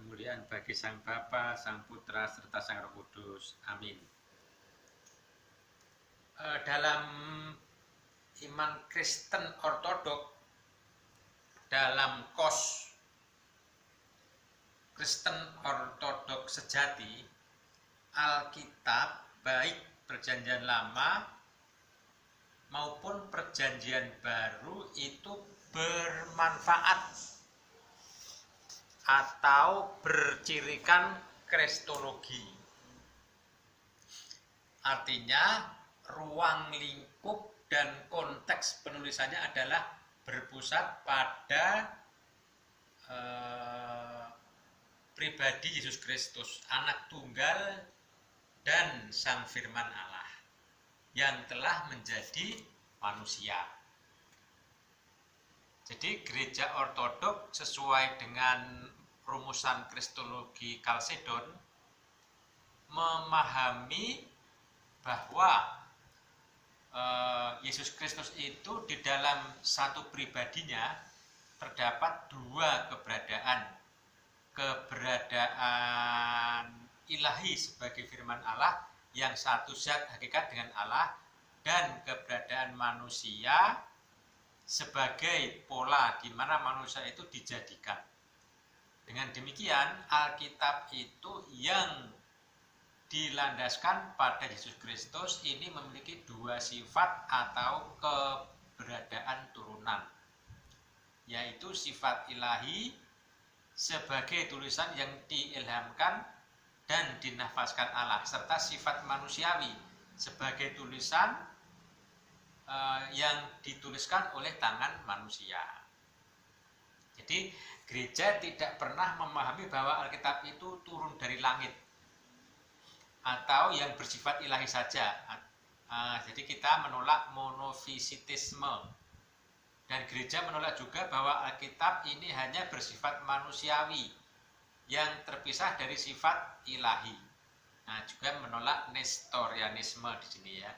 kemuliaan bagi Sang Bapa, Sang Putra, serta Sang Roh Kudus. Amin. Dalam iman Kristen Ortodok, dalam KOS Kristen Ortodok sejati, Alkitab baik Perjanjian Lama maupun Perjanjian Baru itu bermanfaat atau bercirikan kristologi. Artinya ruang lingkup dan konteks penulisannya adalah berpusat pada pribadi Yesus Kristus, anak tunggal dan Sang Firman Allah yang telah menjadi manusia. Jadi gereja Ortodok sesuai dengan rumusan Kristologi Kalsedon memahami bahwa Yesus Kristus itu di dalam satu pribadinya terdapat dua keberadaan. Keberadaan ilahi sebagai firman Allah yang satu zat hakikat dengan Allah, dan keberadaan manusia sebagai pola di mana manusia itu dijadikan. Dengan demikian, Alkitab itu yang dilandaskan pada Yesus Kristus ini memiliki dua sifat atau keberadaan turunan, yaitu sifat ilahi sebagai tulisan yang diilhamkan dan dinafaskan Allah, serta sifat manusiawi sebagai tulisan yang dituliskan oleh tangan manusia. Jadi gereja tidak pernah memahami bahwa Alkitab itu turun dari langit atau yang bersifat ilahi saja. Jadi kita menolak monofisitisme, dan gereja menolak juga bahwa Alkitab ini hanya bersifat manusiawi yang terpisah dari sifat ilahi. Juga menolak nestorianisme di sini ya.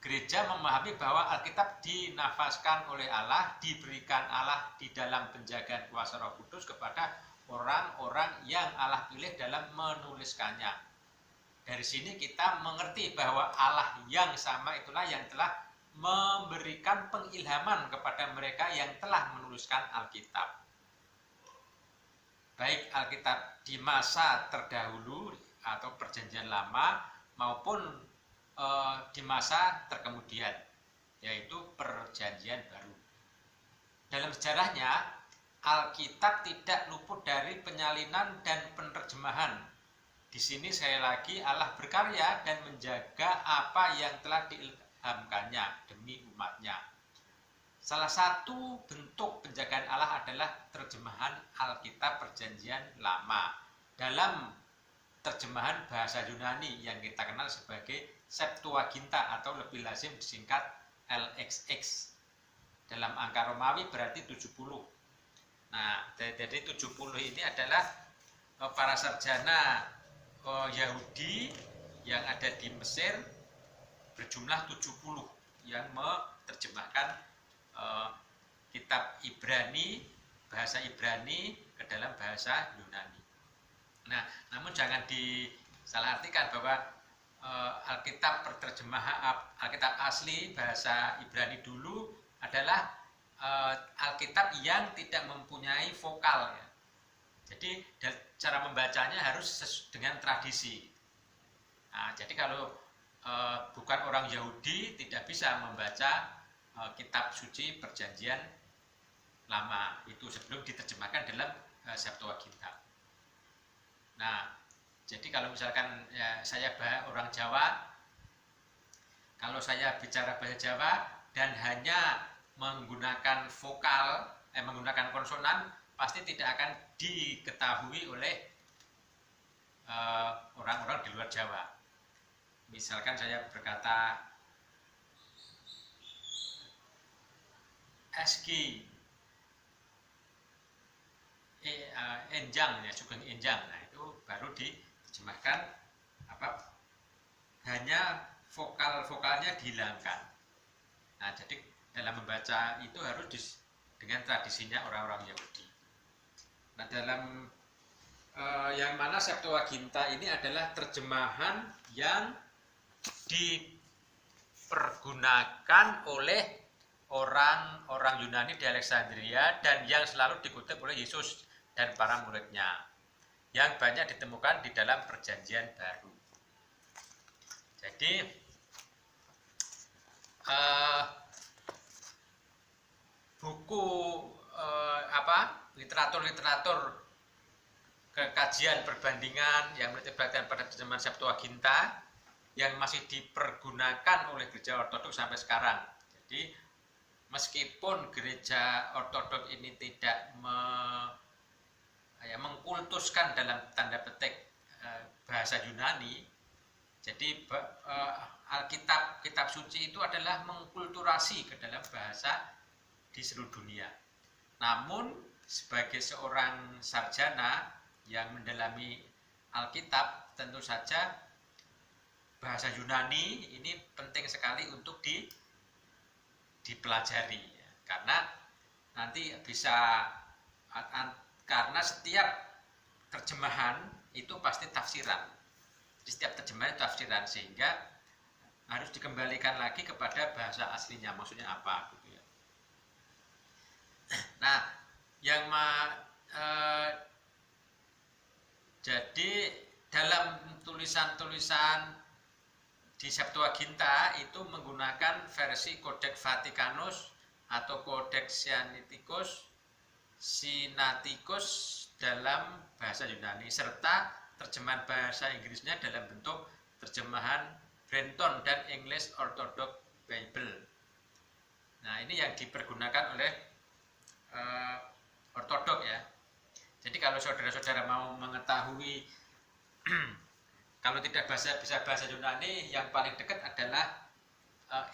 Gereja memahami bahwa Alkitab dinafaskan oleh Allah, diberikan Allah di dalam penjagaan kuasa Roh Kudus kepada orang-orang yang Allah pilih dalam menuliskannya. Dari sini kita mengerti bahwa Allah yang sama itulah yang telah memberikan pengilhaman kepada mereka yang telah menuliskan Alkitab. Baik Alkitab di masa terdahulu atau Perjanjian Lama maupun di masa terkemudian, yaitu Perjanjian Baru. Dalam sejarahnya, Alkitab tidak luput dari penyalinan dan penerjemahan. Di sini sekali lagi Allah berkarya dan menjaga apa yang telah diilhamkannya demi umatnya. Salah satu bentuk penjagaan Allah adalah terjemahan Alkitab Perjanjian Lama dalam terjemahan bahasa Yunani yang kita kenal sebagai Septuaginta atau lebih lazim disingkat LXX. Dalam angka Romawi berarti 70. Jadi 70 ini adalah para sarjana Yahudi yang ada di Mesir berjumlah 70 yang menerjemahkan kitab Ibrani, bahasa Ibrani ke dalam bahasa Yunani. Namun jangan disalahartikan bahwa Alkitab Alkitab asli bahasa Ibrani dulu adalah Alkitab yang tidak mempunyai vokal ya. Jadi cara membacanya harus dengan tradisi. Jadi kalau bukan orang Yahudi tidak bisa membaca kitab suci Perjanjian Lama itu sebelum diterjemahkan dalam Septuaginta. Jadi kalau misalkan saya orang Jawa, kalau saya bicara bahasa Jawa dan hanya menggunakan vokal, menggunakan konsonan, pasti tidak akan diketahui oleh orang-orang di luar Jawa. Misalkan saya berkata SG enjang ya, Sugeng Enjang. Itu baru diterjemahkan hanya vokal-vokalnya dihilangkan. Jadi dalam membaca itu harus dengan tradisinya orang-orang Yahudi. Nah, dalam yang mana Septuaginta ini adalah terjemahan yang dipergunakan oleh orang-orang Yunani di Alexandria dan yang selalu dikutip oleh Yesus dan para muridnya, yang banyak ditemukan di dalam Perjanjian Baru. Jadi buku literatur kekajian perbandingan yang menitikberatkan pada terjemahan Septuaginta yang masih dipergunakan oleh gereja ortodoks sampai sekarang. Jadi meskipun gereja ortodoks ini tidak mengkultuskan dalam tanda petik bahasa Yunani, jadi Alkitab, kitab suci itu adalah mengkulturasi ke dalam bahasa di seluruh dunia. Namun sebagai seorang sarjana yang mendalami Alkitab, tentu saja bahasa Yunani ini penting sekali untuk dipelajari, karena nanti bisa, karena setiap terjemahan itu pasti tafsiran. Di setiap terjemahan itu tafsiran, sehingga harus dikembalikan lagi kepada bahasa aslinya, maksudnya apa gitu ya. Nah, jadi dalam tulisan-tulisan di Septuaginta itu menggunakan versi Codex Vaticanus atau Codex Sinaiticus dalam bahasa Yunani, serta terjemahan bahasa Inggrisnya dalam bentuk terjemahan Brenton dan English Orthodox Bible. Nah, ini yang dipergunakan oleh ortodok ya. Jadi kalau saudara-saudara mau mengetahui kalau tidak bisa bahasa Yunani, yang paling dekat adalah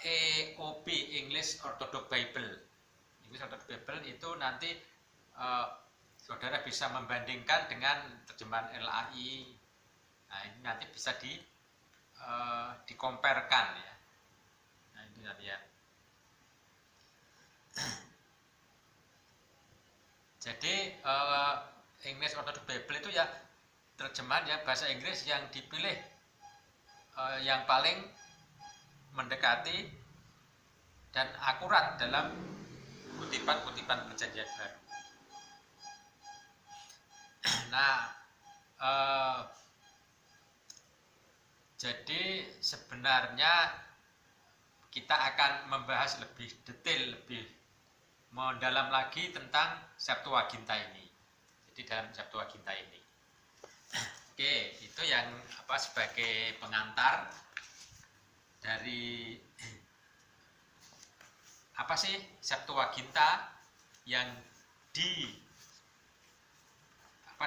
EOB, English Orthodox Bible. English Orthodox Bible itu nanti saudara bisa membandingkan dengan terjemahan LAI. Nah, ini nanti bisa dikomparkan ya. Nah, ini nanti ya. Jadi English Orthodox Bible itu ya terjemahan ya bahasa Inggris yang dipilih yang paling mendekati dan akurat dalam kutipan-kutipan Perjanjian Baru. Nah, jadi sebenarnya kita akan membahas lebih detail, lebih mendalam lagi tentang Septuaginta ini. Jadi dalam Septuaginta ini. Oke, itu yang sebagai pengantar dari apa sih Septuaginta yang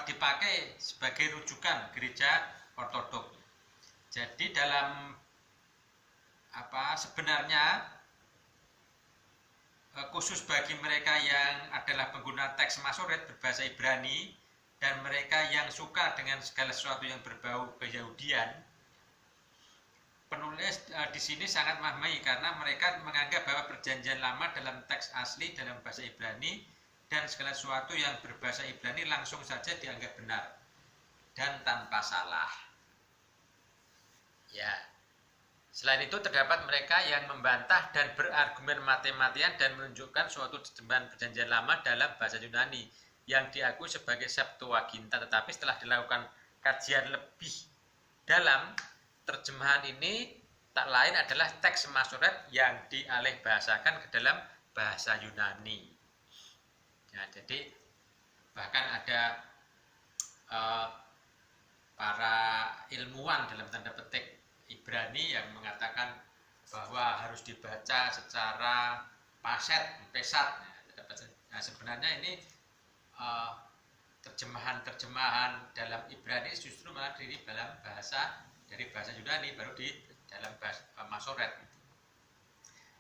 dipakai sebagai rujukan gereja ortodoks. Jadi dalam sebenarnya khusus bagi mereka yang adalah pengguna teks Masoret berbahasa Ibrani dan mereka yang suka dengan segala sesuatu yang berbau keyahudian, penulis di sini sangat memahami karena mereka menganggap bahwa Perjanjian Lama dalam teks asli dalam bahasa Ibrani dan segala sesuatu yang berbahasa Ibrani langsung saja dianggap benar dan tanpa salah. Ya. Selain itu terdapat mereka yang membantah dan berargumen mati-matian dan menunjukkan suatu terjemahan Perjanjian Lama dalam bahasa Yunani yang diakui sebagai Septuaginta, tetapi setelah dilakukan kajian lebih dalam, terjemahan ini tak lain adalah teks Masoret yang dialih bahasakan ke dalam bahasa Yunani. Ya, jadi bahkan ada para ilmuwan dalam tanda petik Ibrani yang mengatakan bahwa harus dibaca secara pesat. Nah, sebenarnya ini terjemahan dalam Ibrani justru malah dari bahasa Yunani, baru di dalam bahasa Masoret.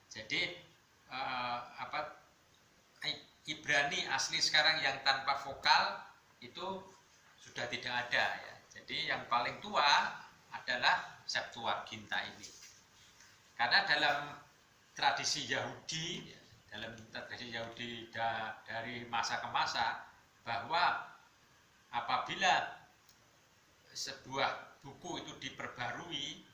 Jadi Ibrani asli sekarang yang tanpa vokal itu sudah tidak ada ya. Jadi yang paling tua adalah Septuaginta ini. Karena dalam tradisi Yahudi dari masa ke masa, bahwa apabila sebuah buku itu diperbarui,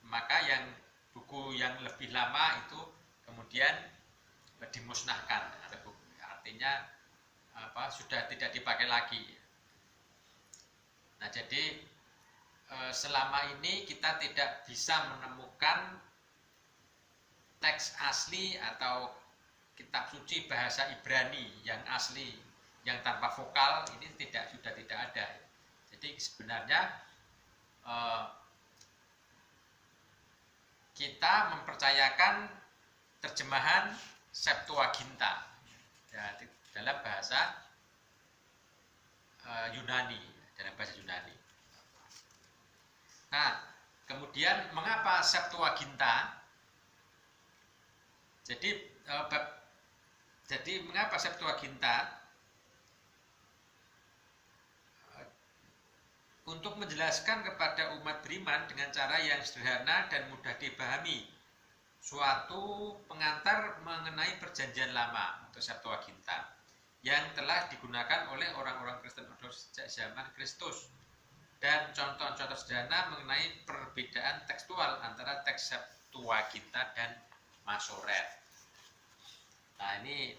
maka yang buku yang lebih lama itu kemudian dimusnahkan, artinya sudah tidak dipakai lagi. Nah, jadi selama ini kita tidak bisa menemukan teks asli atau kitab suci bahasa Ibrani yang asli, yang tanpa vokal, ini sudah tidak ada. Jadi sebenarnya kita mempercayakan terjemahan Septuaginta ya, dalam bahasa Yunani, Nah, kemudian mengapa Septuaginta? Jadi mengapa Septuaginta? Untuk menjelaskan kepada umat beriman dengan cara yang sederhana dan mudah dipahami suatu pengantar mengenai perjanjian lama atau Septuaginta yang telah digunakan oleh orang-orang Kristen sejak zaman Kristus, dan contoh-contoh sederhana mengenai perbedaan tekstual antara teks Septuaginta dan Masoret. Nah, ini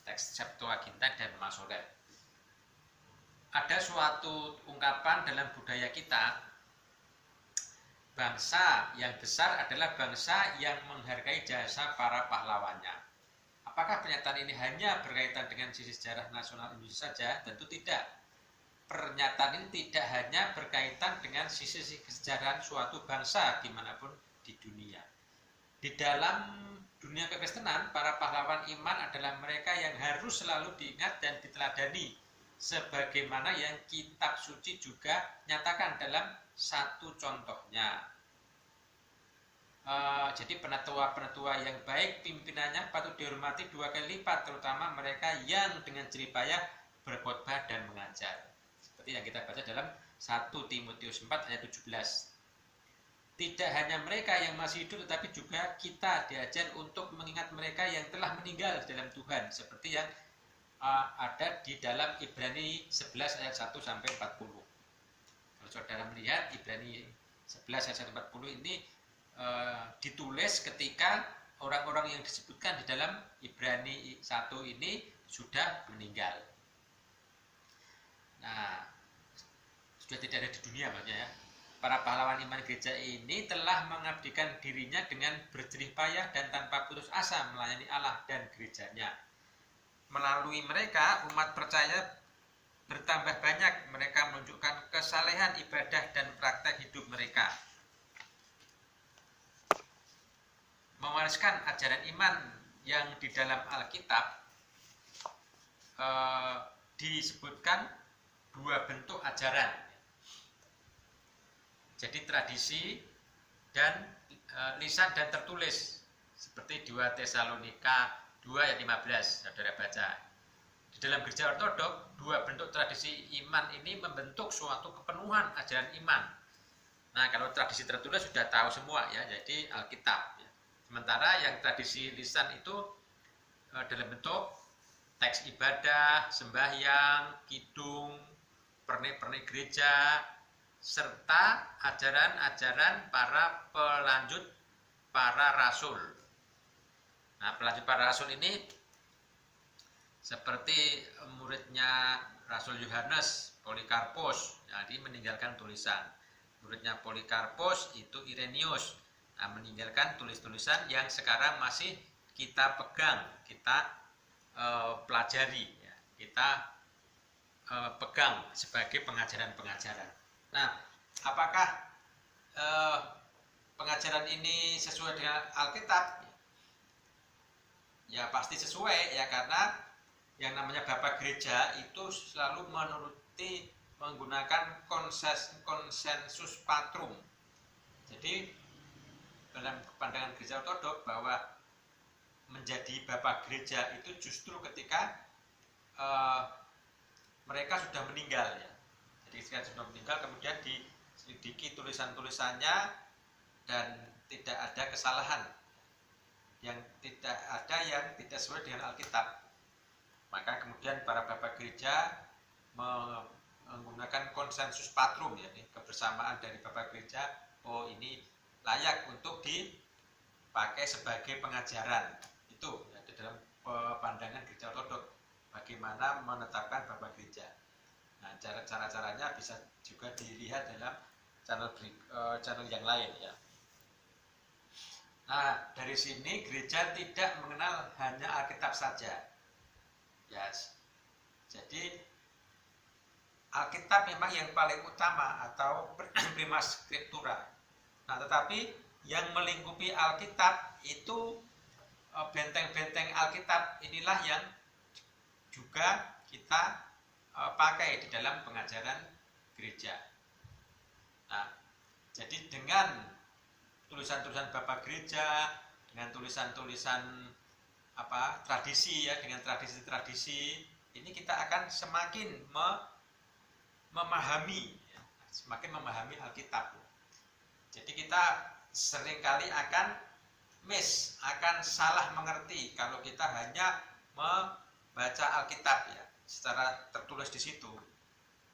teks Septuaginta dan Masoret. Ada suatu ungkapan dalam budaya kita, bangsa yang besar adalah bangsa yang menghargai jasa para pahlawannya. Apakah pernyataan ini hanya berkaitan dengan sisi sejarah nasional Indonesia saja? Tentu tidak. Pernyataan ini tidak hanya berkaitan dengan sisi kesejarahan suatu bangsa dimanapun di dunia. Di dalam dunia kekristenan, para pahlawan iman adalah mereka yang harus selalu diingat dan diteladani, sebagaimana yang kitab suci juga nyatakan dalam satu contohnya. Jadi penatua-penatua yang baik pimpinannya patut dihormati 2 kali lipat, terutama mereka yang dengan jerih payah berkhotbah dan mengajar. Seperti yang kita baca dalam 1 Timotius 4 ayat 17. Tidak hanya mereka yang masih hidup, tetapi juga kita diajar untuk mengingat mereka yang telah meninggal dalam Tuhan, seperti yang ada di dalam Ibrani 11 ayat 1 sampai 40. Kalau saudara melihat Ibrani 11 ayat 1 sampai 40 ini ditulis ketika orang-orang yang disebutkan di dalam Ibrani 1 ini sudah meninggal. Nah, sudah tidak ada di dunia maksudnya ya. Para pahlawan iman gereja ini telah mengabdikan dirinya dengan berjerih payah dan tanpa putus asa melayani Allah dan gerejanya. Melalui mereka, umat percaya bertambah banyak. Mereka menunjukkan kesalehan ibadah dan praktek hidup mereka, mewariskan ajaran iman yang di dalam Alkitab disebutkan 2 bentuk ajaran. Jadi tradisi dan lisan dan tertulis, seperti 2 Tesalonika 2 ayat 15, saudara baca. Di dalam gereja ortodok, 2 bentuk tradisi iman ini membentuk suatu kepenuhan ajaran iman. Nah, kalau tradisi tertulis sudah tahu semua ya, jadi Alkitab. Sementara yang tradisi lisan itu dalam bentuk teks ibadah, sembahyang, kidung, pernik-pernik gereja, serta ajaran-ajaran para pelanjut para rasul. Nah, pelanjut para rasul ini seperti muridnya Rasul Yohanes, Polikarpus, jadi meninggalkan tulisan. Muridnya Polikarpus itu Irenaeus, meninggalkan tulis-tulisan yang sekarang masih kita pegang, kita pelajari, ya, kita pegang sebagai pengajaran-pengajaran. Nah, apakah pengajaran ini sesuai dengan Alkitab? Ya pasti sesuai ya, karena yang namanya Bapak Gereja itu selalu menggunakan konsensus patrum. Jadi dalam pandangan gereja ortodok bahwa menjadi Bapak Gereja itu justru ketika mereka sudah meninggal ya. Jadi ketika sudah meninggal kemudian diselidiki tulisan-tulisannya dan tidak ada kesalahan, yang tidak sesuai dengan Alkitab, maka kemudian para Bapak Gereja menggunakan konsensus patrum, ya, kebersamaan dari Bapak Gereja, oh ini layak untuk dipakai sebagai pengajaran. Itu ya, di dalam pandangan Gereja Ortodok bagaimana menetapkan Bapak Gereja. Nah, cara-caranya bisa juga dilihat dalam channel yang lain, ya. Nah, dari sini gereja tidak mengenal hanya Alkitab saja. Yes. Jadi Alkitab memang yang paling utama atau prima scriptura. Nah, tetapi yang melingkupi Alkitab itu benteng-benteng Alkitab inilah yang juga kita pakai di dalam pengajaran gereja. Nah, jadi dengan tulisan-tulisan Bapak Gereja, dengan tulisan-tulisan tradisi, ya, dengan tradisi-tradisi ini kita akan semakin memahami, ya, semakin memahami Alkitab. Jadi kita seringkali akan akan salah mengerti kalau kita hanya membaca Alkitab, ya, secara tertulis di situ.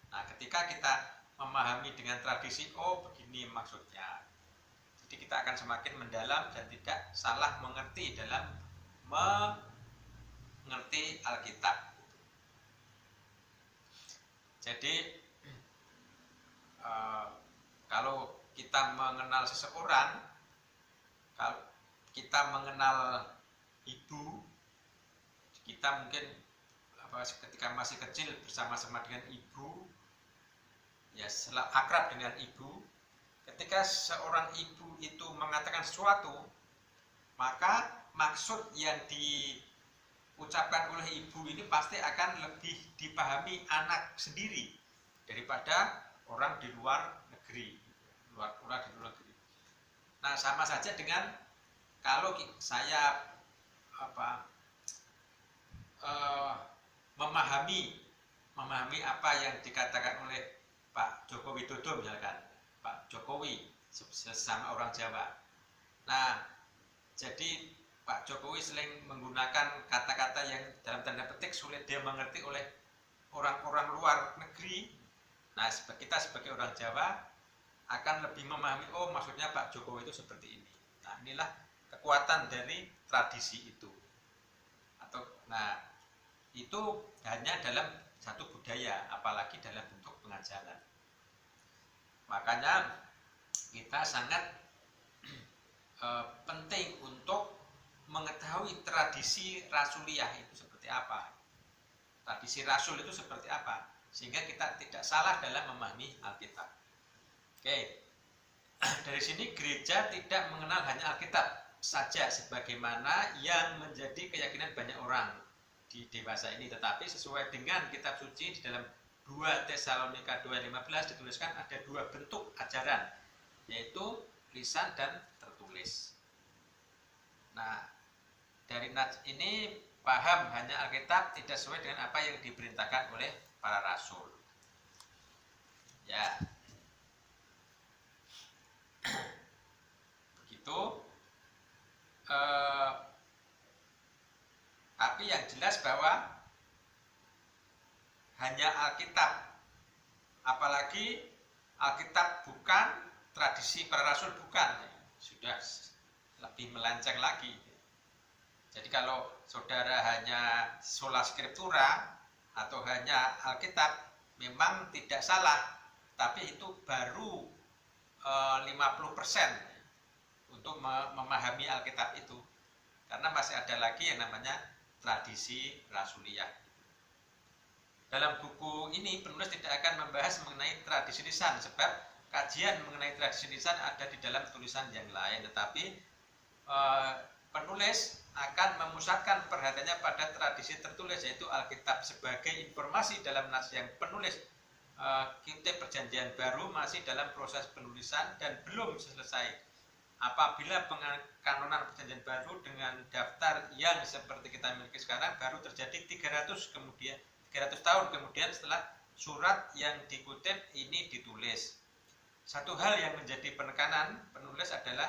Nah, ketika kita memahami dengan tradisi, oh begini maksudnya. Jadi kita akan semakin mendalam dan tidak salah mengerti dalam mengerti Alkitab. Jadi kalau kita mengenal seseorang, kalau kita mengenal ibu, kita mungkin ketika masih kecil bersama-sama dengan ibu, ya, akrab dengan ibu. Ketika seorang ibu itu mengatakan sesuatu, maka maksud yang diucapkan oleh ibu ini pasti akan lebih dipahami anak sendiri daripada orang di luar negeri, orang di luar negeri. Nah, sama saja dengan kalau saya memahami apa yang dikatakan oleh Pak Joko Widodo misalkan, Pak Jokowi sesama orang Jawa. Nah, jadi Pak Jokowi sering menggunakan kata-kata yang dalam tanda petik sulit dia mengerti oleh orang-orang luar negeri. Nah, kita sebagai orang Jawa akan lebih memahami, oh maksudnya Pak Jokowi itu seperti ini. Nah, inilah kekuatan dari tradisi itu. Nah, itu hanya dalam satu budaya, apalagi dalam bentuk pengajaran. Makanya kita sangat penting untuk mengetahui tradisi rasuliah itu seperti apa. Tradisi rasul itu seperti apa, sehingga kita tidak salah dalam memahami Alkitab. Oke. Dari sini gereja tidak mengenal hanya Alkitab saja sebagaimana yang menjadi keyakinan banyak orang di dewasa ini, tetapi sesuai dengan kitab suci di dalam 2 Tesalonika 2:15 dituliskan ada dua bentuk ajaran, yaitu lisan dan tertulis. Nah, dari ini paham hanya Alkitab tidak sesuai dengan apa yang diperintahkan oleh para rasul. Ya. Begitu. Tapi yang jelas bahwa hanya Alkitab, apalagi Alkitab bukan, tradisi para rasul bukan, sudah lebih melenceng lagi. Jadi kalau saudara hanya sola scriptura atau hanya Alkitab, memang tidak salah, tapi itu baru 50% untuk memahami Alkitab itu, karena masih ada lagi yang namanya tradisi rasuliah. Dalam buku ini penulis tidak akan membahas mengenai tradisi lisan, sebab kajian mengenai tradisi lisan ada di dalam tulisan yang lain, tetapi penulis akan memusatkan perhatiannya pada tradisi tertulis, yaitu Alkitab sebagai informasi dalam nas yang penulis kitab Perjanjian Baru masih dalam proses penulisan dan belum selesai. Apabila pengkanonan Perjanjian Baru dengan daftar yang seperti kita miliki sekarang baru terjadi 300 tahun kemudian setelah surat yang dikutip ini ditulis. Satu hal yang menjadi penekanan penulis adalah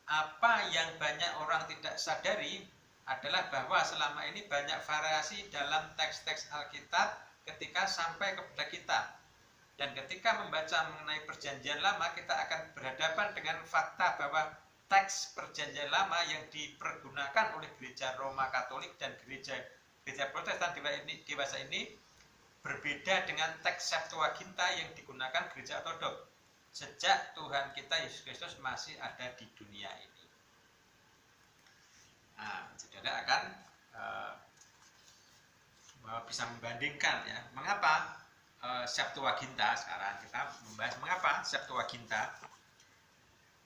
apa yang banyak orang tidak sadari adalah bahwa selama ini banyak variasi dalam teks-teks Alkitab ketika sampai kepada kita. Dan ketika membaca mengenai perjanjian lama, kita akan berhadapan dengan fakta bahwa teks perjanjian lama yang dipergunakan oleh gereja Roma Katolik dan gereja Protestan dewasa ini berbeda dengan teks Septuaginta yang digunakan gereja Ortodoks sejak Tuhan kita Yesus Kristus masih ada di dunia ini. Nah, saudara akan bisa membandingkan ya, mengapa Septuaginta. Sekarang kita membahas mengapa Septuaginta.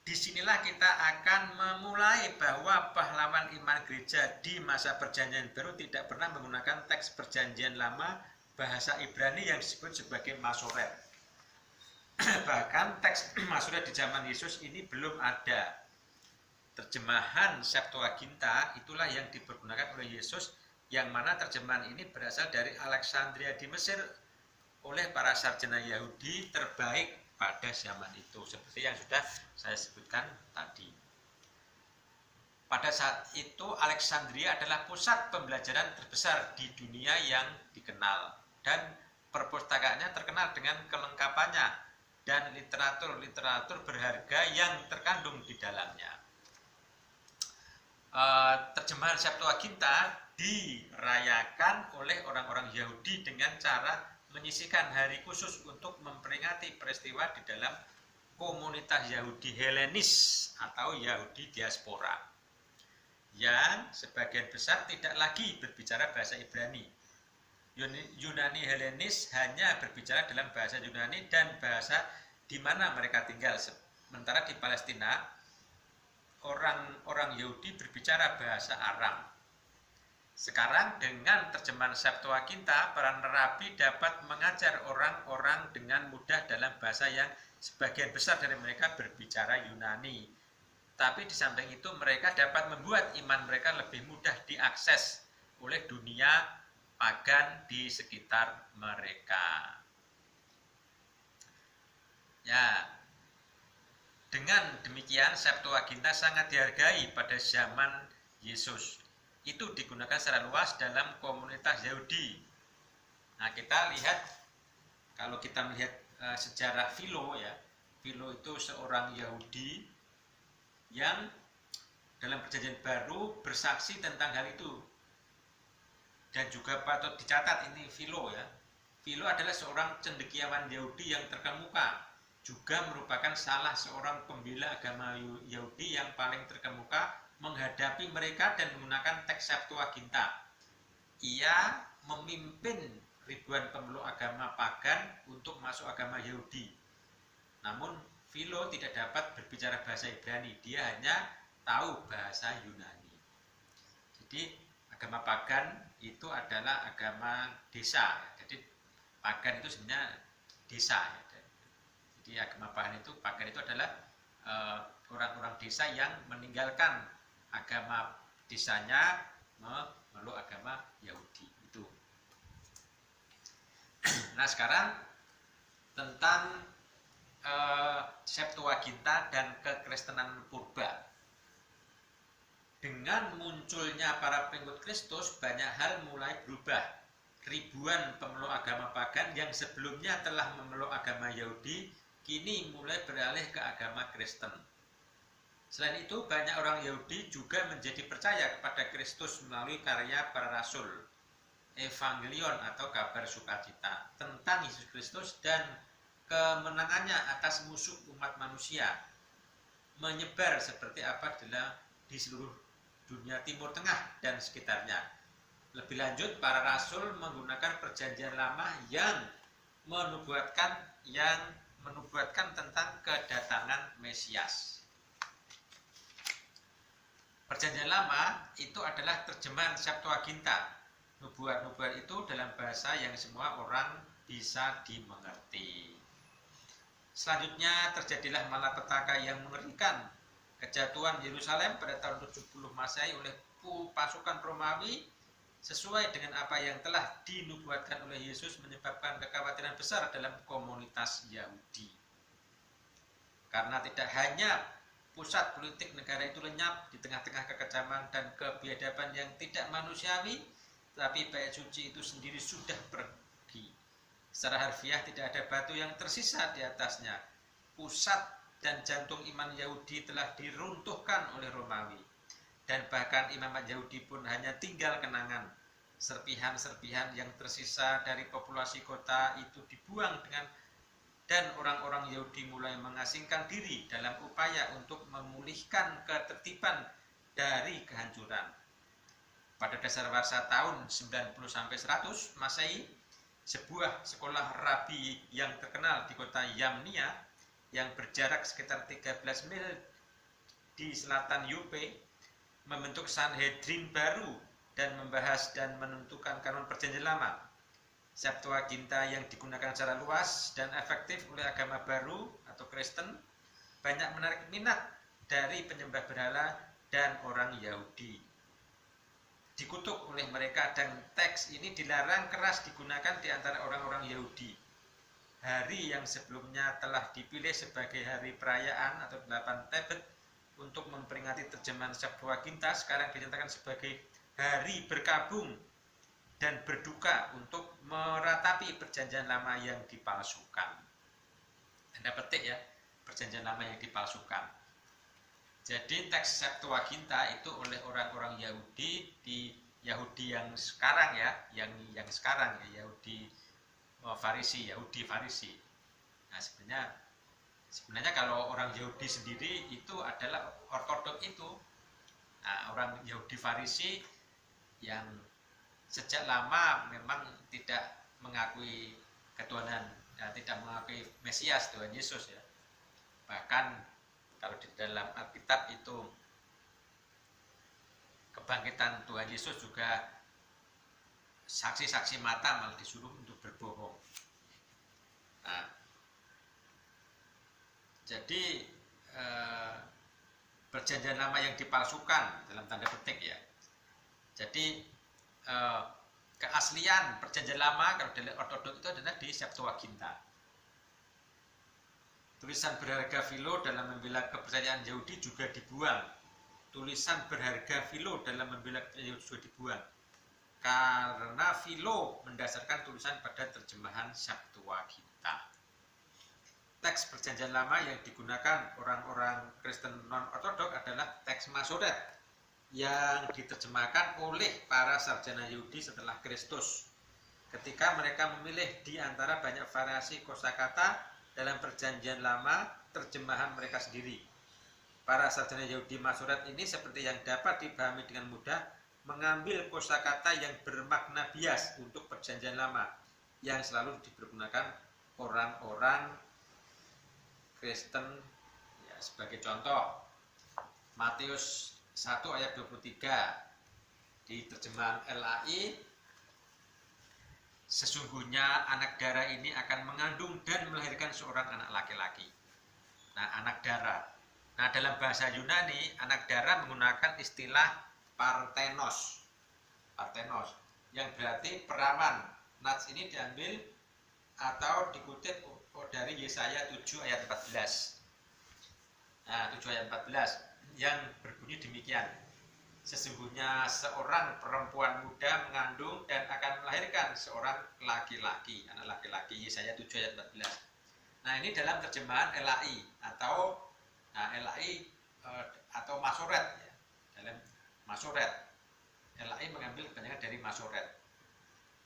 Disinilah kita akan memulai bahwa pahlawan iman gereja di masa perjanjian baru tidak pernah menggunakan teks perjanjian lama bahasa Ibrani yang disebut sebagai Masoret. Bahkan teks Masoret di zaman Yesus ini belum ada. Terjemahan Septuaginta itulah yang dipergunakan oleh Yesus, yang mana terjemahan ini berasal dari Alexandria di Mesir oleh para sarjana Yahudi terbaik pada zaman itu, seperti yang sudah saya sebutkan tadi. Pada saat itu Alexandria adalah pusat pembelajaran terbesar di dunia yang dikenal, dan perpustakaannya terkenal dengan kelengkapannya dan literatur berharga yang terkandung di dalamnya. Terjemahan Septuaginta dirayakan oleh orang-orang Yahudi dengan cara menyisihkan hari khusus untuk memperingati peristiwa di dalam komunitas Yahudi Helenis atau Yahudi diaspora, yang sebagian besar tidak lagi berbicara bahasa Ibrani. Yunani Helenis hanya berbicara dalam bahasa Yunani dan bahasa di mana mereka tinggal. Sementara di Palestina, orang-orang Yahudi berbicara bahasa Aram. Sekarang dengan terjemahan Septuaginta, para rabi dapat mengajar orang-orang dengan mudah dalam bahasa yang sebagian besar dari mereka berbicara Yunani. Tapi di samping itu mereka dapat membuat iman mereka lebih mudah diakses oleh dunia pagan di sekitar mereka. Ya, dengan demikian Septuaginta sangat dihargai pada zaman Yesus. Itu digunakan secara luas dalam komunitas Yahudi. Nah, kita lihat, kalau kita melihat sejarah Philo ya, Philo itu seorang Yahudi yang dalam perjanjian baru bersaksi tentang hal itu. Dan juga patut dicatat ini Philo ya. Philo adalah seorang cendekiawan Yahudi yang terkemuka, juga merupakan salah seorang pembela agama Yahudi yang paling terkemuka menghadapi mereka dan menggunakan teks Septuaginta. Ia memimpin ribuan pemeluk agama pagan untuk masuk agama Yahudi. Namun Philo tidak dapat berbicara bahasa Ibrani, dia hanya tahu bahasa Yunani. Jadi agama pagan itu adalah agama desa. Jadi pagan itu sebenarnya desa. Jadi agama pagan itu adalah orang-orang desa yang meninggalkan agama desanya memeluk agama Yahudi itu. Nah, sekarang tentang Septuaginta dan kekristenan purba. Dengan munculnya para pengikut Kristus, banyak hal mulai berubah. Ribuan pemeluk agama pagan yang sebelumnya telah memeluk agama Yahudi kini mulai beralih ke agama Kristen. Selain itu, banyak orang Yahudi juga menjadi percaya kepada Kristus melalui karya para rasul, Evangelion atau kabar sukacita tentang Yesus Kristus dan kemenangannya atas musuh umat manusia, menyebar seperti apa di seluruh dunia Timur Tengah dan sekitarnya. Lebih lanjut, para rasul menggunakan perjanjian lama yang menubuatkan tentang kedatangan Mesias. Perjanjian lama itu adalah terjemahan Septuaginta. Nubuat-nubuat itu dalam bahasa yang semua orang bisa dimengerti. Selanjutnya terjadilah malapetaka yang mengerikan. Kejatuhan Yerusalem pada tahun 70 Masehi oleh pasukan Romawi sesuai dengan apa yang telah dinubuatkan oleh Yesus menyebabkan kekhawatiran besar dalam komunitas Yahudi. Karena tidak hanya pusat politik negara itu lenyap di tengah-tengah kekejaman dan kebiadaban yang tidak manusiawi, tapi bait suci itu sendiri sudah pergi Yahudi. Secara harfiah tidak ada batu yang tersisa di atasnya. Pusat dan jantung iman Yahudi telah diruntuhkan oleh Romawi. Dan bahkan imamat Yahudi pun hanya tinggal kenangan. Serpihan-serpihan yang tersisa dari populasi kota itu dibuang dan orang-orang Yahudi mulai mengasingkan diri dalam upaya untuk memulihkan ketertiban dari kehancuran. Pada dasar warsa tahun 90-100 Masehi, sebuah sekolah rabi yang terkenal di kota Yamnia yang berjarak sekitar 13 mil di selatan Yope membentuk Sanhedrin baru dan membahas dan menentukan kanon perjanjian lama. Septuaginta yang digunakan secara luas dan efektif oleh agama baru atau Kristen banyak menarik minat dari penyembah berhala dan orang Yahudi. Dikutuk oleh mereka dan teks ini dilarang keras digunakan di antara orang-orang Yahudi. Hari yang sebelumnya telah dipilih sebagai hari perayaan atau 8 Tebet untuk memperingati terjemahan Septuaginta sekarang dinyatakan sebagai hari berkabung dan berduka untuk meratapi perjanjian lama yang dipalsukan. Anda petik ya, perjanjian lama yang dipalsukan. Jadi teks Septuaginta itu oleh orang-orang Yahudi di Yahudi yang sekarang ya, yang sekarang ya, Yahudi Farisi, Yahudi Farisi. Nah, sebenarnya kalau orang Yahudi sendiri itu adalah ortodok itu. Nah, orang Yahudi Farisi yang sejak lama memang tidak mengakui ketuhanan, ya, tidak mengakui Mesias Tuhan Yesus ya. Bahkan kalau di dalam Alkitab itu kebangkitan Tuhan Yesus juga saksi-saksi mata malah disuruh untuk berbohong. Nah, jadi perjanjian lama yang dipalsukan dalam tanda petik ya. Jadi keaslian perjanjian lama kalau dari ortodok itu adalah di Septuaginta. Tulisan berharga Philo dalam membela kepercayaan Yahudi juga dibuang. Tulisan berharga Philo dalam membela kepercayaan Yahudi juga dibuang. Karena Philo mendasarkan tulisan pada terjemahan Septuaginta. Teks perjanjian lama yang digunakan orang-orang Kristen non-ortodok adalah teks Masoret yang diterjemahkan oleh para sarjana Yahudi setelah Kristus. Ketika mereka memilih di antara banyak variasi kosakata dalam perjanjian lama, terjemahan mereka sendiri. Para sarjana Yahudi Masoret ini seperti yang dapat dipahami dengan mudah mengambil kosakata yang bermakna bias untuk perjanjian lama yang selalu dipergunakan orang-orang Kristen ya, sebagai contoh Matius 1 ayat 23 di terjemahan LAI, sesungguhnya anak dara ini akan mengandung dan melahirkan seorang anak laki-laki. Nah, anak dara. Nah, dalam bahasa Yunani, anak dara menggunakan istilah partenos. Partenos, yang berarti perawan. Nats ini diambil atau dikutip dari Yesaya 7 ayat 14. Nah, 7 ayat 14 yang berbunyi demikian. Sesungguhnya seorang perempuan muda mengandung dan akan melahirkan seorang laki-laki, anak laki-laki. Yesaya 7 ayat 14. Nah, ini dalam terjemahan LAI atau LAI atau Masoret ya. Dalam Masoret. LAI mengambil kebanyakan dari Masoret.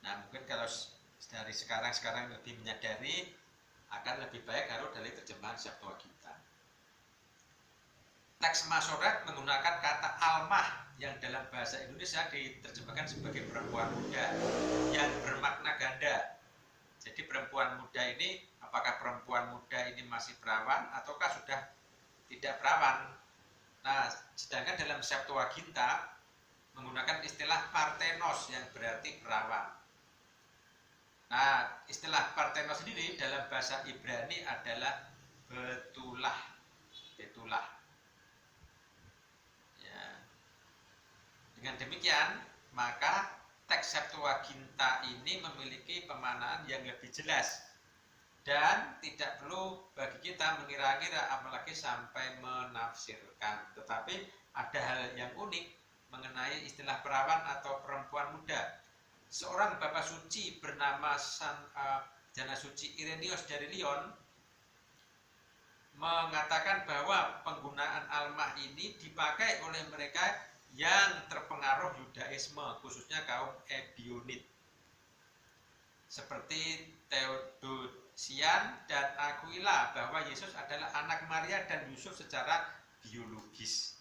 Nah, mungkin kalau dari sekarang lebih menyadari akan lebih baik kalau dari terjemahan Septuaginta. Teks Masoret menggunakan kata almah yang dalam bahasa Indonesia diterjemahkan sebagai perempuan muda yang bermakna ganda. Jadi perempuan muda ini, apakah perempuan muda ini masih perawan ataukah sudah tidak perawan? Nah, sedangkan dalam Septuaginta menggunakan istilah partenos yang berarti perawan. Nah, istilah partenos sendiri dalam bahasa Ibrani adalah betulah. Ya. Dengan demikian, maka teks Septuaginta ini memiliki pemaknaan yang lebih jelas dan tidak perlu bagi kita mengira-ngira apalagi sampai menafsirkan. Tetapi ada hal yang unik mengenai istilah perawan atau perempuan muda. seorang Bapak Suci bernama Jana Suci Irenaeus dari Lyon mengatakan bahwa penggunaan almah ini dipakai oleh mereka yang terpengaruh Yudaisme, khususnya kaum Ebionit, seperti Theodosian dan Aquila, bahwa Yesus adalah anak Maria dan Yusuf secara biologis.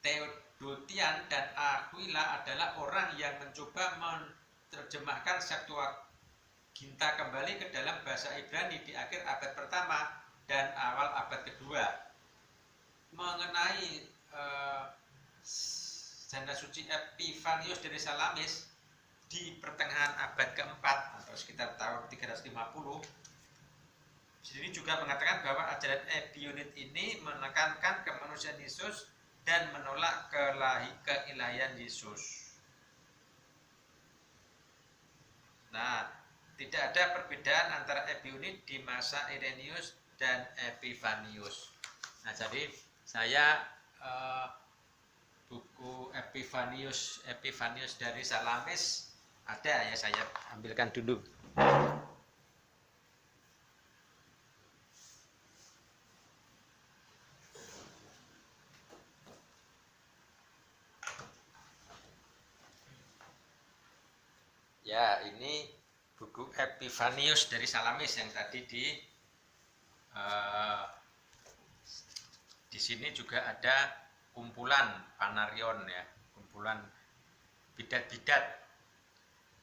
Theodosian dan Aquila adalah orang yang mencoba menerjemahkan Septuaginta kembali ke dalam bahasa Ibrani di akhir abad pertama dan awal abad kedua. Mengenai Janda Suci Epifanius dari Salamis di pertengahan abad keempat atau sekitar tahun 350, sini juga mengatakan bahwa ajaran Ebionit ini menekankan kemanusiaan Yesus dan menolak keilahian Yesus. Nah, tidak ada perbedaan antara Ebionit di masa Irenaeus dan Epifanius. Nah, jadi saya buku Epifanius dari Salamis ada ya, saya ambilkan dulu. Ya, ini buku Epifanius dari Salamis yang tadi di sini juga ada kumpulan Panarion ya, kumpulan bidat-bidat.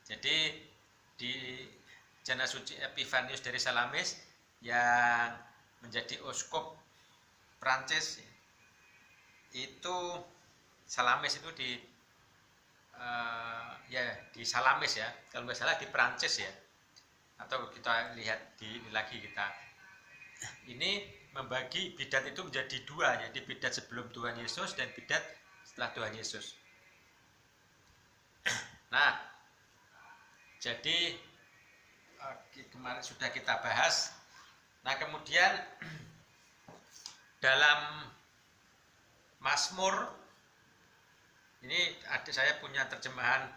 Jadi di Jana Suci Epifanius dari Salamis yang menjadi uskup Prancis itu, Salamis itu di Salamis ya, kalau nggak salah di Prancis ya, atau kita lihat ini membagi bidat itu menjadi dua, jadi bidat sebelum Tuhan Yesus dan bidat setelah Tuhan Yesus. Nah, jadi kemarin sudah kita bahas. Nah, kemudian dalam Mazmur ini saya punya terjemahan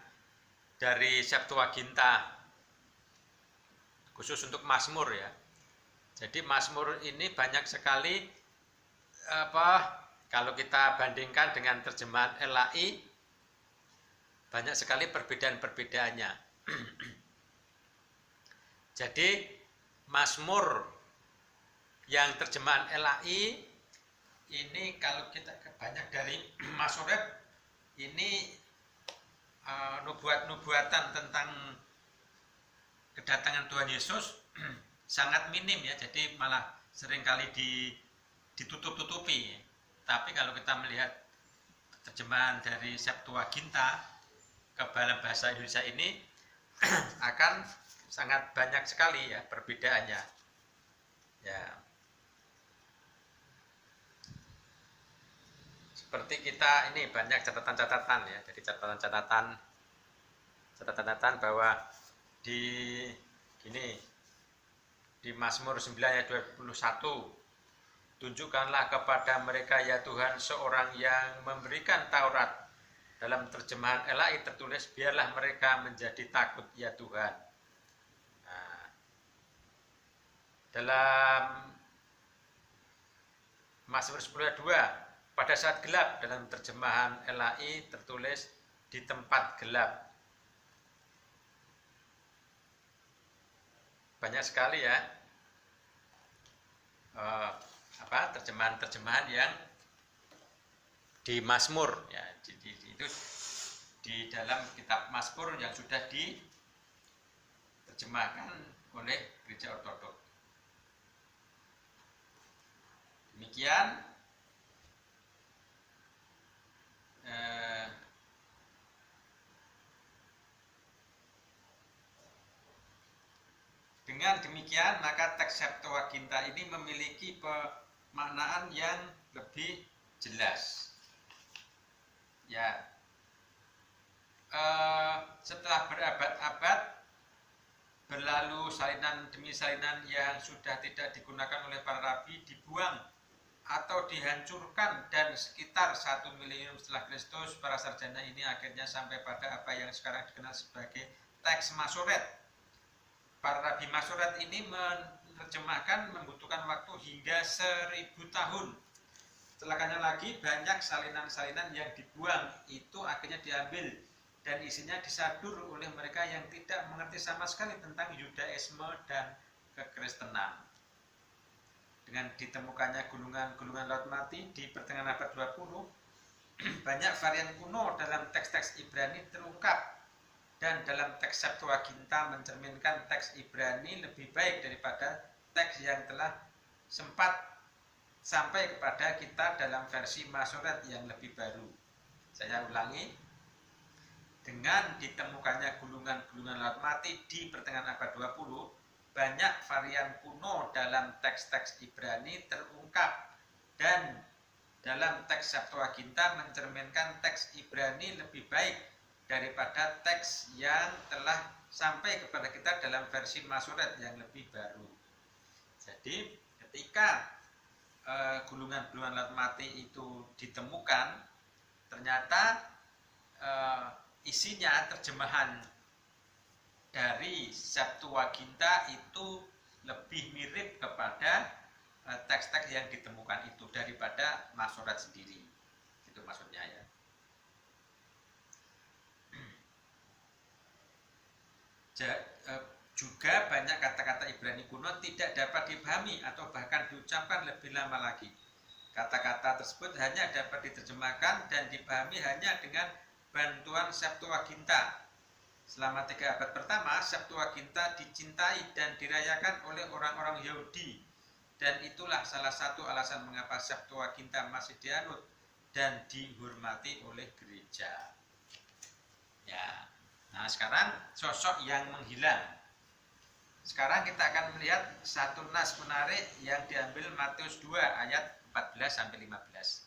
dari Septuaginta khusus untuk Mazmur ya. Jadi Mazmur ini banyak sekali kalau kita bandingkan dengan terjemahan LAI, banyak sekali perbedaan-perbedaannya. Jadi Mazmur yang terjemahan LAI ini, kalau kita banyak dari Masoreb ini nubuatan tentang kedatangan Tuhan Yesus sangat minim ya, jadi malah seringkali ditutup-tutupi. Tapi kalau kita melihat terjemahan dari Septuaginta ke dalam bahasa Indonesia ini akan sangat banyak sekali ya perbedaannya. Ya. Seperti kita ini banyak catatan-catatan ya. Jadi catatan bahwa di Mazmur 9 ayat 21, tunjukkanlah kepada mereka ya Tuhan seorang yang memberikan Taurat. Dalam terjemahan LAI tertulis, biarlah mereka menjadi takut ya Tuhan. Nah, dalam Mazmur 10 ayat 2, pada saat gelap, dalam terjemahan LAI tertulis di tempat gelap. Banyak sekali ya terjemahan-terjemahan yang di Mazmur ya, itu di dalam kitab Mazmur yang sudah diterjemahkan oleh Gereja Ortodoks. Demikian dengan demikian maka teks Septuaginta ini memiliki pemaknaan yang lebih jelas. Ya, setelah berabad-abad berlalu, salinan demi salinan yang sudah tidak digunakan oleh para rabi dibuang atau dihancurkan, dan sekitar 1 milenium setelah Kristus para sarjana ini akhirnya sampai pada apa yang sekarang dikenal sebagai teks Masoret. Para nabi Masoret ini menerjemahkan membutuhkan waktu hingga 1000 tahun. Celakanya lagi, banyak salinan-salinan yang dibuang itu akhirnya diambil dan isinya disadur oleh mereka yang tidak mengerti sama sekali tentang Yudaisme dan kekristenan. Dengan ditemukannya gulungan-gulungan laut mati di pertengahan abad 20, banyak varian kuno dalam teks-teks Ibrani terungkap, dan dalam teks Septuaginta mencerminkan teks Ibrani lebih baik daripada teks yang telah sempat sampai kepada kita dalam versi Masoret yang lebih baru. Saya ulangi, dengan ditemukannya gulungan-gulungan laut mati di pertengahan abad 20, banyak varian kuno dalam teks-teks Ibrani terungkap, dan dalam teks Septuaginta mencerminkan teks Ibrani lebih baik daripada teks yang telah sampai kepada kita dalam versi Masoret yang lebih baru. Jadi ketika gulungan-gulungan laut mati itu ditemukan, ternyata isinya terjemahan dari Septuaginta itu lebih mirip kepada teks-teks yang ditemukan itu daripada Masoret sendiri. Itu maksudnya ya. Juga banyak kata-kata Ibrani kuno tidak dapat dipahami atau bahkan diucapkan lebih lama lagi. Kata-kata tersebut hanya dapat diterjemahkan dan dipahami hanya dengan bantuan Septuaginta. Selama 3 abad pertama, Septuaginta dicintai dan dirayakan oleh orang-orang Yahudi, dan itulah salah satu alasan mengapa Septuaginta masih dianut dan dihormati oleh gereja. Ya. Nah, sekarang sosok yang menghilang. Sekarang kita akan melihat satu nas menarik yang diambil Matius 2 ayat 14-15.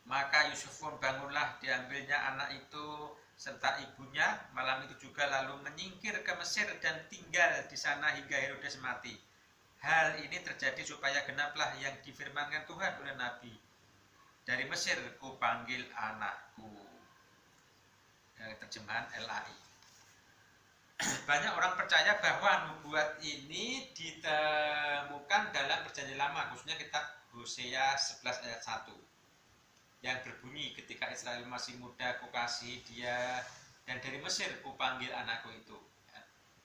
Maka Yusuf pun bangunlah, diambilnya anak itu serta ibunya malam itu juga, lalu menyingkir ke Mesir dan tinggal di sana hingga Herodes mati. Hal ini terjadi supaya genaplah yang difirmankan Tuhan oleh Nabi, dari Mesir ku panggil anakku. Terjemahan LAI. Banyak orang percaya bahwa nubuat ini ditemukan dalam Perjanjian Lama, khususnya kitab Hosea 11 ayat 1, yang berbunyi, ketika Israel masih muda ku kasih dia, dan dari Mesir ku panggil anakku itu.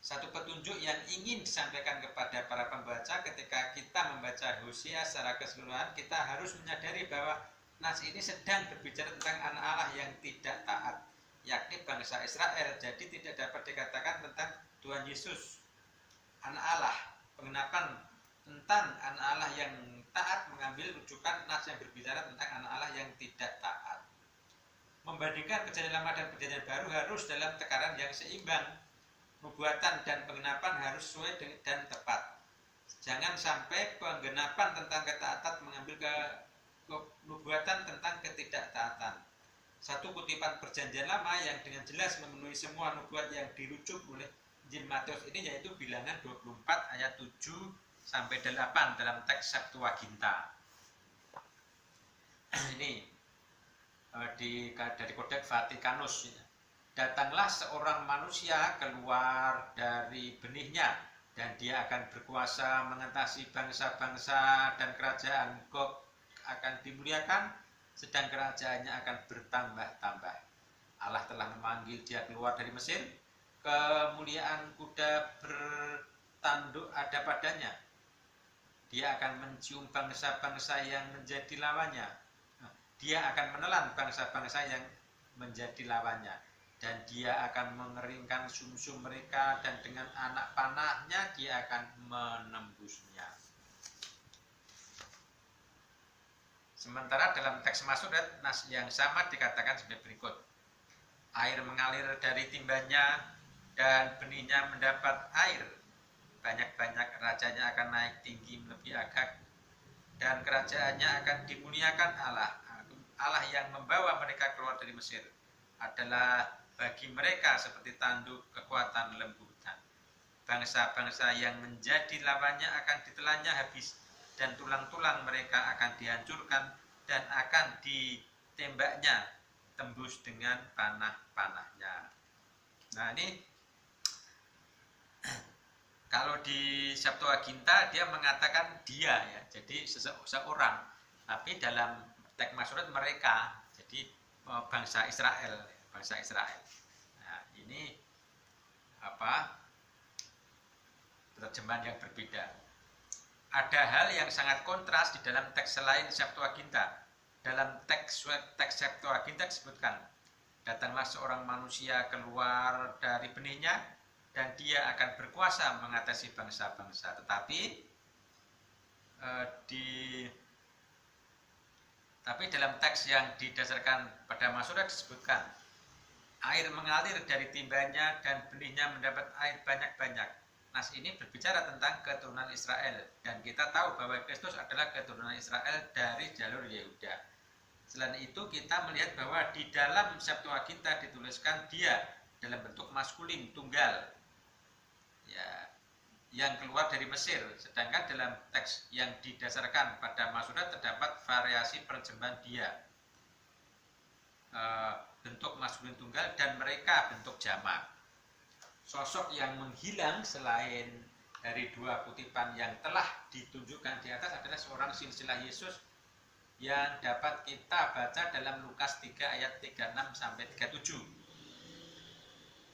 Satu petunjuk yang ingin disampaikan kepada para pembaca ketika kita membaca Hosea secara keseluruhan, kita harus menyadari bahwa nas ini sedang berbicara tentang anak Allah yang tidak taat, yakni bangsa Israel. Jadi tidak dapat dikatakan tentang Tuhan Yesus, anak Allah. Pengenapan tentang anak Allah yang taat mengambil rujukan nas yang berbicara tentang anak Allah yang tidak taat. Membandingkan Perjanjian Lama dan Perjanjian Baru harus dalam tekanan yang seimbang. Nubuatan dan pengenapan harus sesuai dan tepat. Jangan sampai penggenapan tentang ketaatan mengambil ke nubuatan tentang ketidaktaatan. Satu kutipan Perjanjian Lama yang dengan jelas memenuhi semua nubuat yang dirujuk oleh Injil Matius ini, yaitu Bilangan 24 ayat 7-8 dalam teks Septuaginta. Ini dari Kodeks Vatikanus. Datanglah seorang manusia keluar dari benihnya, dan dia akan berkuasa mengatasi bangsa-bangsa, dan kerajaan Gog akan dimuliakan, sedang kerajaannya akan bertambah-tambah. Allah telah memanggil dia keluar dari Mesir, kemuliaan kuda bertanduk ada padanya. Dia akan mencium bangsa-bangsa yang menjadi lawannya. Dia akan menelan bangsa-bangsa yang menjadi lawannya, dan dia akan mengeringkan sumsum mereka, dan dengan anak panahnya dia akan menembusnya. Sementara dalam teks Masoret, nas yang sama dikatakan sebagai berikut. Air mengalir dari timbanya, dan benihnya mendapat air. Banyak-banyak rajanya akan naik tinggi melebihi Agag, dan kerajaannya akan dimuliakan Allah. Allah yang membawa mereka keluar dari Mesir adalah bagi mereka seperti tanduk kekuatan lembutan. Bangsa-bangsa yang menjadi lawannya akan ditelannya habis, dan tulang-tulang mereka akan dihancurkan dan akan ditembaknya tembus dengan panah-panahnya. Nah, ini kalau di Septuaginta dia mengatakan dia ya, jadi seseorang. Tapi dalam teks Masoret mereka, jadi bangsa Israel. Nah, ini terjemahan yang berbeda. Ada hal yang sangat kontras di dalam teks selain Septuaginta. Dalam teks Septuaginta disebutkan, datanglah seorang manusia keluar dari benihnya dan dia akan berkuasa mengatasi bangsa-bangsa. Tetapi dalam teks yang didasarkan pada Masoret disebutkan, air mengalir dari timbanya dan benihnya mendapat air banyak-banyak. Nas ini berbicara tentang keturunan Israel, dan kita tahu bahwa Kristus adalah keturunan Israel dari jalur Yehuda. Selain itu kita melihat bahwa di dalam Septuaginta dituliskan dia dalam bentuk maskulin tunggal, ya, yang keluar dari Mesir. Sedangkan dalam teks yang didasarkan pada Masoret terdapat variasi terjemahan dia, bentuk maskulin tunggal dan mereka bentuk jamak. Sosok yang menghilang selain dari dua kutipan yang telah ditunjukkan di atas adalah seorang silsilah Yesus yang dapat kita baca dalam Lukas 3 ayat 36 sampai 37.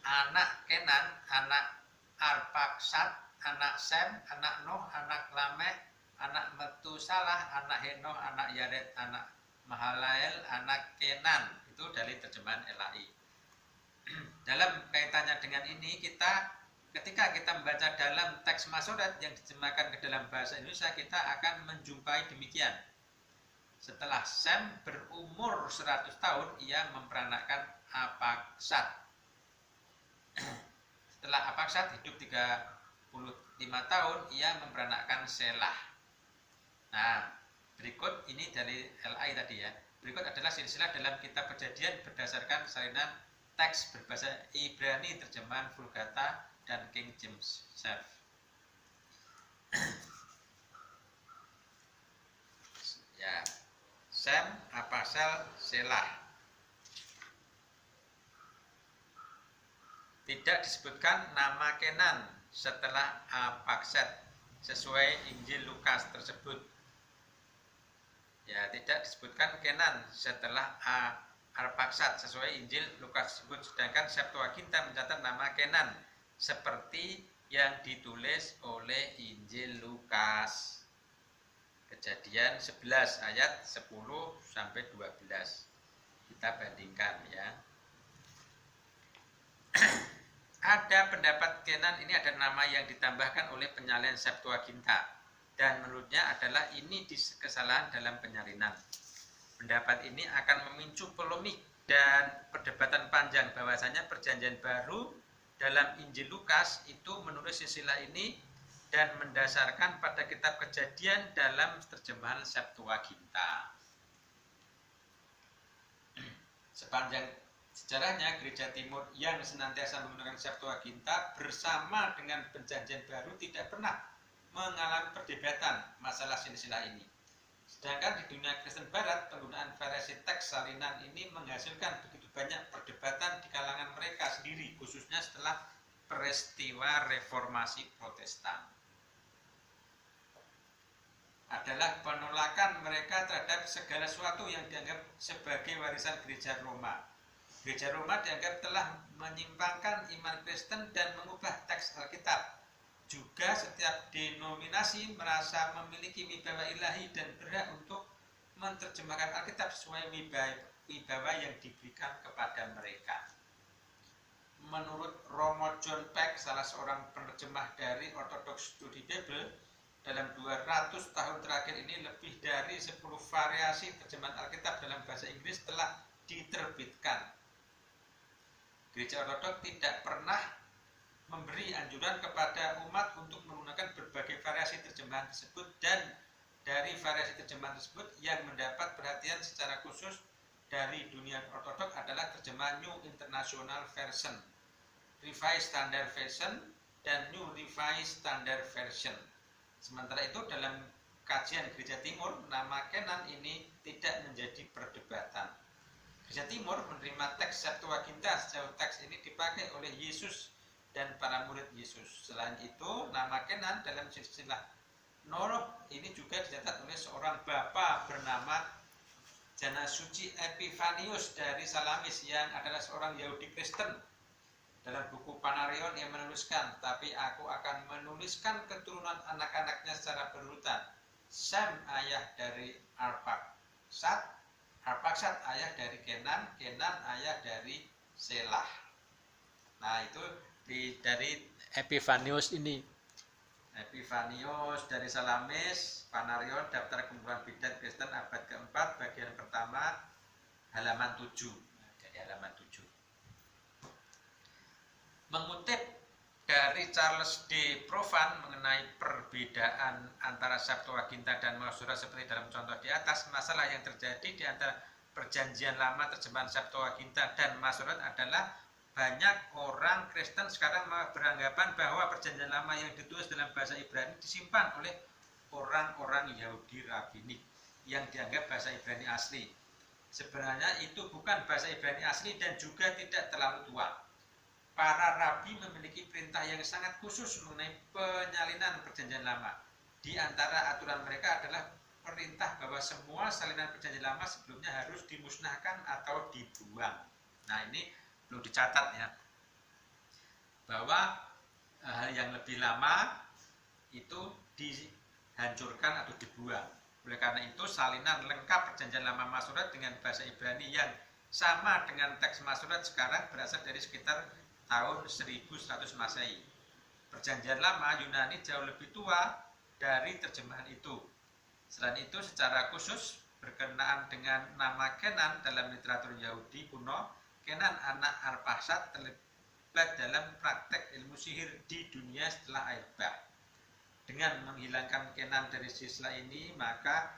Anak Kenan, anak Arpaksad, anak Sem, anak Nuh, anak Lameh, anak Metusalah, anak Henoh, anak Yared, anak Mahalael, anak Kenan. Itu dari terjemahan LAI. Dalam kaitannya dengan ini, ketika kita membaca dalam teks Masoret yang diterjemahkan ke dalam bahasa Indonesia, kita akan menjumpai demikian. Setelah Sem berumur 100 tahun, ia memperanakan Arpaksad. Setelah Arpaksad hidup 35 tahun, ia memperanakan Selah. Nah, berikut ini dari LAI tadi ya. Berikut adalah silsilah dalam kitab Kejadian berdasarkan salinan teks berbahasa Ibrani terjemahan Vulgata dan King James Version. Ya, Sem, Arpaksad, Selah. Tidak disebutkan nama Kenan setelah Arpaksad sesuai Injil Lukas tersebut. Ya, tidak disebutkan Kenan setelah Arpaksad sesuai Injil Lukas tersebut. Sedangkan Septuaginta mencatat nama Kenan seperti yang ditulis oleh Injil Lukas. Kejadian 11 ayat 10 sampai 12. Kita bandingkan ya. Ada pendapat Kenan ini ada nama yang ditambahkan oleh penyalin Septuaginta, dan menurutnya adalah ini kesalahan dalam penyalinan. Pendapat ini akan memicu polemik dan perdebatan panjang bahwasanya Perjanjian Baru dalam Injil Lukas itu menulis silsilah ini dan mendasarkan pada kitab Kejadian dalam terjemahan Septuaginta. Sepanjang sejarahnya, Gereja Timur yang senantiasa menggunakan Septuaginta bersama dengan Perjanjian Baru tidak pernah mengalami perdebatan masalah silsilah ini. Sedangkan di dunia Kristen Barat, penggunaan variasi teks salinan ini menghasilkan begitu banyak perdebatan di kalangan mereka sendiri, khususnya setelah peristiwa Reformasi Protestan. Adalah penolakan mereka terhadap segala sesuatu yang dianggap sebagai warisan Gereja Roma. Gereja Roma dianggap telah menyimpangkan iman Kristen dan mengubah teks Alkitab. Juga setiap denominasi merasa memiliki wibawa ilahi dan berhak untuk menerjemahkan Alkitab sesuai wibawa yang diberikan kepada mereka. Menurut Romo John Peck, salah seorang penerjemah dari Orthodox Study Bible, dalam 200 tahun terakhir ini lebih dari 10 variasi terjemahan Alkitab dalam bahasa Inggris telah diterbitkan. Gereja Ortodok tidak pernah memberi anjuran kepada umat untuk menggunakan berbagai variasi terjemahan tersebut, dan dari variasi terjemahan tersebut yang mendapat perhatian secara khusus dari dunia Ortodok adalah terjemahan New International Version, Revised Standard Version, dan New Revised Standard Version. Sementara itu dalam kajian Gereja Timur, nama Kenan ini tidak menjadi perdebatan. Gereja Timur menerima teks Septuaginta sejauh teks ini dipakai oleh Yesus dan para murid Yesus. Selain itu, nama Kenan dalam silsilah Norok ini juga dicatat oleh seorang bapa bernama Janasuci Epifanius dari Salamis yang adalah seorang Yahudi Kristen. Dalam buku Panarion yang menuliskan, tapi aku akan menuliskan keturunan anak-anaknya secara berurutan. Sem ayah dari Arpaksad, Arpaksad ayah dari Kenan, Kenan ayah dari Selah. Nah itu dari Epifanius ini. Epifanius dari Salamis, Panarion, Daftar Kumpulan Bidat Kristen abad keempat, bagian pertama, halaman 7. Jadi halaman 7. Mengutip dari Charles D. Provan mengenai perbedaan antara Septuaginta dan Masoret seperti dalam contoh di atas, masalah yang terjadi di antara Perjanjian Lama terjemahan Septuaginta dan Masoret adalah banyak orang Kristen sekarang beranggapan bahwa Perjanjian Lama yang ditulis dalam bahasa Ibrani disimpan oleh orang-orang Yahudi Rabbinik yang dianggap bahasa Ibrani asli. Sebenarnya itu bukan bahasa Ibrani asli dan juga tidak terlalu tua. Para rabi memiliki perintah yang sangat khusus mengenai penyalinan Perjanjian Lama. Di antara aturan mereka adalah perintah bahwa semua salinan Perjanjian Lama sebelumnya harus dimusnahkan atau dibuang. Nah ini perlu dicatat ya, bahwa hal yang lebih lama itu dihancurkan atau dibuang. Oleh karena itu salinan lengkap Perjanjian Lama Masoret dengan bahasa Ibrani yang sama dengan teks Masoret sekarang berasal dari sekitar tahun 1100 Masehi. Perjanjian Lama Yunani jauh lebih tua dari terjemahan itu. Selain itu, secara khusus berkenaan dengan nama Kenan dalam literatur Yahudi kuno, Kenan anak Arpaksad terlibat dalam praktek ilmu sihir di dunia setelah air bah. Dengan menghilangkan Kenan dari silsilah ini, maka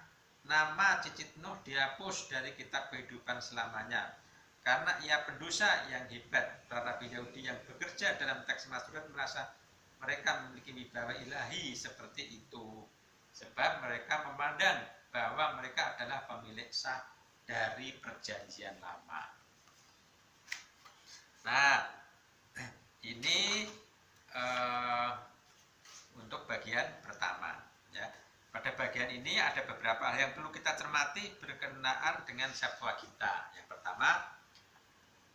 nama Cicit Nuh dihapus dari kitab kehidupan selamanya. Karena ia pendosa yang hebat, para rabi Yahudi yang bekerja dalam teks Masoret merasa mereka memiliki wibawa ilahi seperti itu. Sebab mereka memandang bahwa mereka adalah pemilik sah dari Perjanjian Lama. Nah, ini untuk bagian pertama. Ya. Pada bagian ini ada beberapa hal yang perlu kita cermati berkenaan dengan Septuaginta. Yang pertama,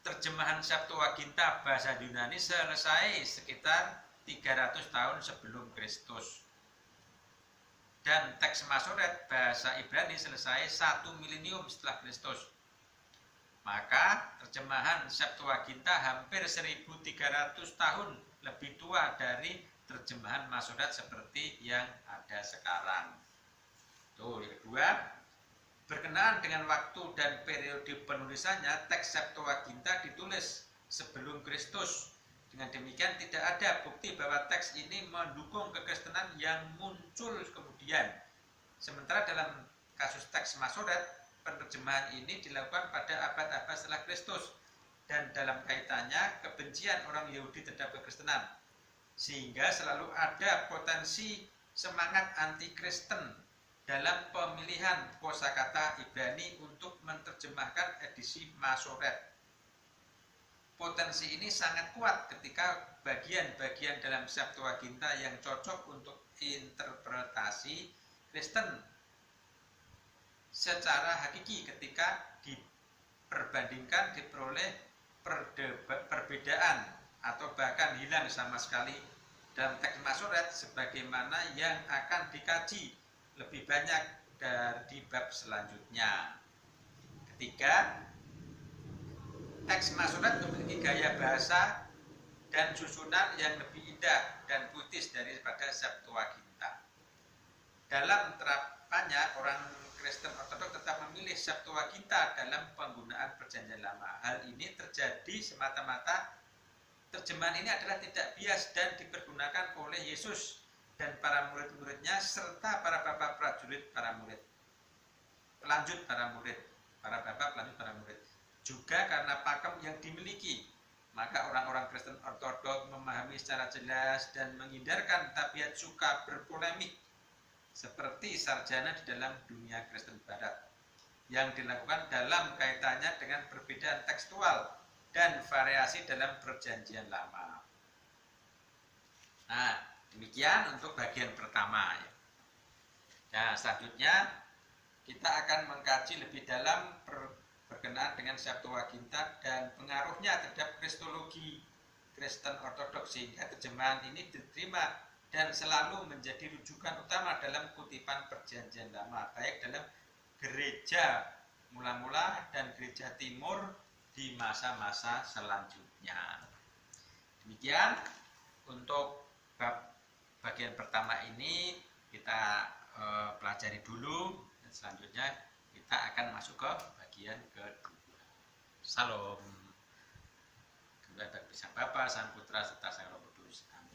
terjemahan Septuaginta bahasa Yunani selesai sekitar 300 tahun sebelum Kristus. Dan teks Masoret bahasa Ibrani selesai 1 milenium setelah Kristus. Maka terjemahan Septuaginta hampir 1300 tahun lebih tua dari terjemahan Masoret seperti yang ada sekarang. Tuh, yang kedua, berkenaan dengan waktu dan periode penulisannya, teks Septuaginta ditulis sebelum Kristus. Dengan demikian tidak ada bukti bahwa teks ini mendukung kekristenan yang muncul kemudian. Sementara dalam kasus teks Masoret, penerjemahan ini dilakukan pada abad-abad setelah Kristus dan dalam kaitannya kebencian orang Yahudi terhadap kekristenan. Sehingga selalu ada potensi semangat anti-Kristen dalam pemilihan kosakata Ibrani untuk menerjemahkan edisi Masoret. Potensi ini sangat kuat ketika bagian-bagian dalam Septuaginta yang cocok untuk interpretasi Kristen secara hakiki ketika diperbandingkan diperoleh perbedaan atau bahkan hilang sama sekali dalam teks Masoret sebagaimana yang akan dikaji lebih banyak dari bab selanjutnya. Ketiga, teks Masoret memiliki gaya bahasa dan susunan yang lebih indah dan puitis daripada Septuaginta. Dalam terapannya, orang Kristen Ortodoks tetap memilih Septuaginta dalam penggunaan Perjanjian Lama. Hal ini terjadi semata-mata terjemahan ini adalah tidak bias dan dipergunakan oleh Yesus dan para murid-muridnya serta para bapak prajurit para murid. Pelanjut para murid, para bapak pelanjut para murid. Juga karena pakem yang dimiliki, maka orang-orang Kristen Ortodoks memahami secara jelas dan menghindarkan tabiat suka berpolemik. seperti sarjana di dalam dunia Kristen Barat yang dilakukan dalam kaitannya dengan perbedaan tekstual dan variasi dalam Perjanjian Lama. Nah, demikian untuk bagian pertama ya. Nah, selanjutnya kita akan mengkaji lebih dalam berkenaan dengan Septuaginta dan pengaruhnya terhadap kristologi Kristen Ortodoks, sehingga terjemahan ini diterima dan selalu menjadi rujukan utama dalam kutipan Perjanjian Lama, baik dalam gereja mula-mula dan gereja timur di masa-masa selanjutnya. Demikian untuk bab bagian pertama ini kita pelajari dulu, dan selanjutnya kita akan masuk ke bagian kedua. Salam. Sang Bapa, Sang Putra, serta Sang Roh Kudus. Amin.